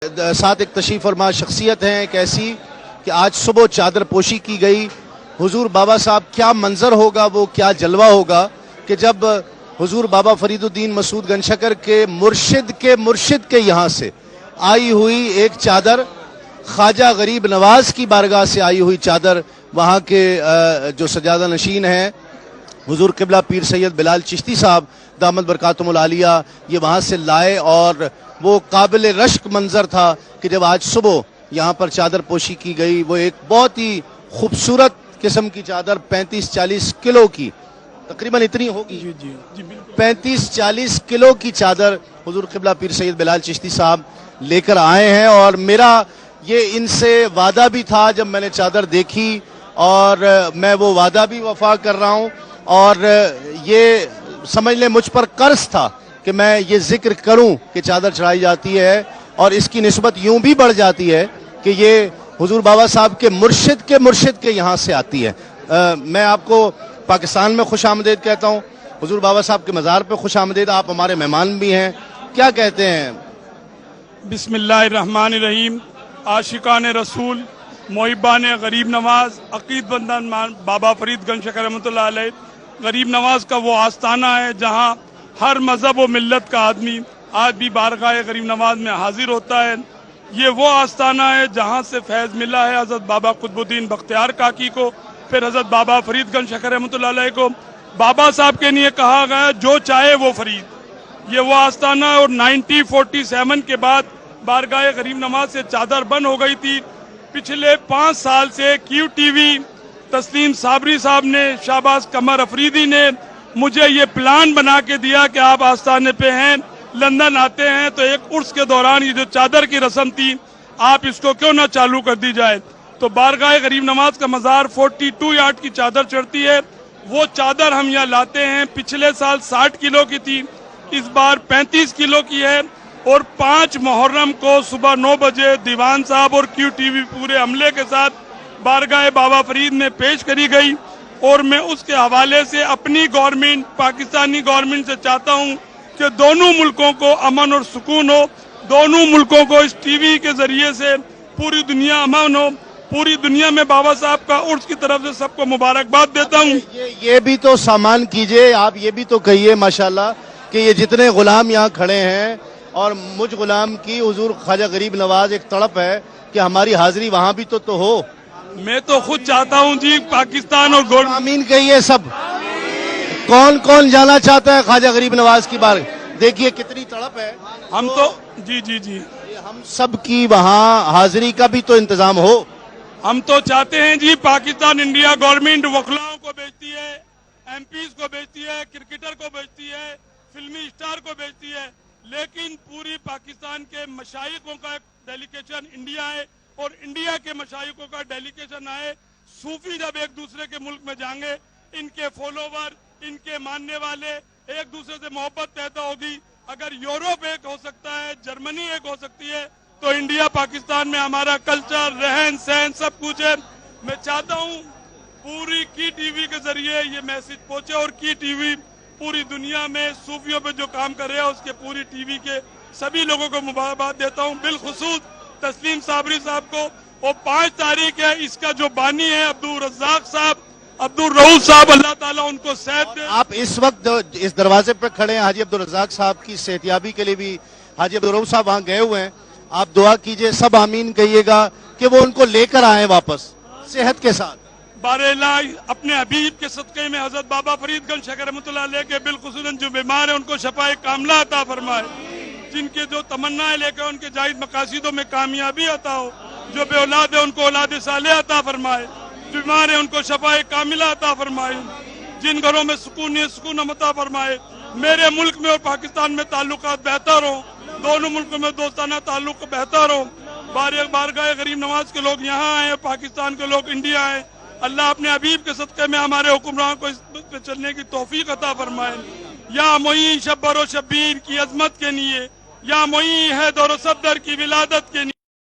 ساتھ ایک تشریف فرما شخصیت ہیں ایک ایسی کہ آج صبح چادر پوشی کی گئی. حضور بابا صاحب کیا منظر ہوگا، وہ کیا جلوہ ہوگا کہ جب حضور بابا فرید الدین مسعود گنجشکر کے مرشد کے یہاں سے آئی ہوئی ایک چادر، خواجہ غریب نواز کی بارگاہ سے آئی ہوئی چادر، وہاں کے جو سجادہ نشین ہیں حضور قبلہ پیر سید بلال چشتی صاحب دامت برکاتہم العالیہ، یہ وہاں سے لائے. اور وہ قابل رشک منظر تھا کہ جب آج صبح یہاں پر چادر پوشی کی گئی. وہ ایک بہت ہی خوبصورت قسم کی چادر 35-40 کلو کی، تقریباً اتنی ہوگی، 35-40 کلو کی چادر حضور قبلہ پیر سید بلال چشتی صاحب لے کر آئے ہیں. اور میرا یہ ان سے وعدہ بھی تھا جب میں نے چادر دیکھی، اور میں وہ وعدہ بھی وفا کر رہا ہوں. اور یہ سمجھ لیں مجھ پر قرض تھا کہ میں یہ ذکر کروں کہ چادر چڑھائی جاتی ہے، اور اس کی نسبت یوں بھی بڑھ جاتی ہے کہ یہ حضور بابا صاحب کے مرشد کے یہاں سے آتی ہے. میں آپ کو پاکستان میں خوش آمدید کہتا ہوں، حضور بابا صاحب کے مزار پہ خوش آمدید. آپ ہمارے مہمان بھی ہیں، کیا کہتے ہیں؟ بسم اللہ الرحمن الرحیم. عاشقان رسول، محبان غریب نواز، عقید بندان بابا فرید گنجشکر رحمۃ اللہ علیہ. غریب نواز کا وہ آستانہ ہے جہاں ہر مذہب و ملت کا آدمی آج بھی بارگاہ غریب نواز میں حاضر ہوتا ہے. یہ وہ آستانہ ہے جہاں سے فیض ملا ہے حضرت بابا قطب الدین بختیار کاکی کو، پھر حضرت بابا فرید گنجشکر رحمۃ اللہ علیہ کو. بابا صاحب کے لیے کہا گیا جو چاہے وہ فرید، یہ وہ آستانہ ہے. اور 1947 کے بعد بارگاہ غریب نواز سے چادر بند ہو گئی تھی. پچھلے 5 سال سے کیو ٹی وی، تسلیم صابری صاحب نے، شہباز قمر افریدی نے مجھے یہ پلان بنا کے دیا کہ آپ آستانے پہ ہیں، لندن آتے ہیں تو ایک عرس کے دوران یہ جو چادر کی رسم تھی آپ اس کو کیوں نہ چالو کر دی جائے. تو بارگاہ غریب نواز کا مزار 42 یارڈ کی چادر چڑھتی ہے. وہ چادر ہم یہاں لاتے ہیں. پچھلے سال 60 کلو کی تھی، اس بار 35 کلو کی ہے. اور 5 محرم کو صبح 9 بجے دیوان صاحب اور کیو ٹی وی پورے عملے کے ساتھ بارگاہ بابا فرید میں پیش کری گئی. اور میں اس کے حوالے سے اپنی گورنمنٹ، پاکستانی گورنمنٹ سے چاہتا ہوں کہ دونوں ملکوں کو امن اور سکون ہو، دونوں ملکوں کو اس ٹی وی کے ذریعے سے پوری دنیا امن ہو. پوری دنیا میں بابا صاحب کا عرس کی طرف سے سب کو مبارکباد دیتا ہوں. یہ بھی تو سامان کیجئے، آپ یہ بھی تو کہیے ماشاءاللہ کہ یہ جتنے غلام یہاں کھڑے ہیں، اور مجھ غلام کی حضور خواجہ غریب نواز ایک تڑپ ہے کہ ہماری حاضری وہاں بھی تو ہو. میں تو خود چاہتا ہوں جی پاکستان اور گورنمنٹ. آمین کہیے سب. کون کون جانا چاہتا ہے خواجہ غریب نواز کی بار؟ دیکھیے کتنی تڑپ ہے. ہم تو جی ہم سب کی وہاں حاضری کا بھی تو انتظام ہو. ہم تو چاہتے ہیں جی پاکستان انڈیا گورنمنٹ وکلاؤں کو بیچتی ہے، ایم پیز کو بیچتی ہے، کرکٹر کو بیچتی ہے، فلمی اسٹار کو بیچتی ہے، لیکن پوری پاکستان کے مشائخوں کا ایک ڈیلیگیشن انڈیا ہے، اور انڈیا کے مشائخوں کا ڈیلیگیشن آئے. صوفی جب ایک دوسرے کے ملک میں جائیں گے، ان کے فالوور، ان کے ماننے والے ایک دوسرے سے محبت پیدا ہوگی. اگر یورپ ایک ہو سکتا ہے، جرمنی ایک ہو سکتی ہے، تو انڈیا پاکستان میں ہمارا کلچر، رہن سہن سب کچھ ہے. میں چاہتا ہوں پوری کی ٹی وی کے ذریعے یہ میسج پہنچے، اور کی ٹی وی پوری دنیا میں صوفیوں پہ جو کام کر رہے ہیں اس کے پوری ٹی وی کے سبھی لوگوں کو مبارکباد دیتا ہوں، بالخصوص تسلیم صابری صاحب کو. اور 5 تاریخ ہے، اس کا جو بانی ہے عبدالرزاق صاحب، عبدالرؤوف صاحب، اللہ تعالیٰ ان کو صحت دے. آپ اس وقت اس دروازے پہ کھڑے ہیں، حاجی عبدالرزاق صاحب کی صحتیابی کے لیے بھی حاجی عبدالرؤوف صاحب وہاں گئے ہوئے ہیں. آپ دعا کیجئے، سب آمین کہیے گا کہ وہ ان کو لے کر آئیں واپس صحت کے ساتھ. باراللہ اپنے حبیب کے صدقے میں حضرت بابا فرید گنجشکر رحمۃ اللہ علیہ کے بالخصوصاً جو بیمار ہیں ان کو شفائے کاملہ عطا فرمائے. جن کے جو تمنا لے کے ان کے جائز مقاصدوں میں کامیابی عطا ہو. جو بے اولاد ہے ان کو اولاد صالح عطا فرمائے. جو بیمار ہیں ان کو شفائے کاملہ عطا فرمائے. جن گھروں میں سکون ہے سکون عطا فرمائے. میرے ملک میں اور پاکستان میں تعلقات بہتر ہوں، دونوں ملکوں میں دوستانہ تعلق بہتر ہوں. بارگاہ غریب نواز کے لوگ یہاں آئے، پاکستان کے لوگ انڈیا آئے. اللہ اپنے حبیب کے صدقے میں ہمارے حکمران کو اس پہ چلنے کی توفیق عطا فرمائے. یا معین شبر و شبیر کی عظمت کے لیے، یا معین حیدر و صفدر کی ولادت کے لیے.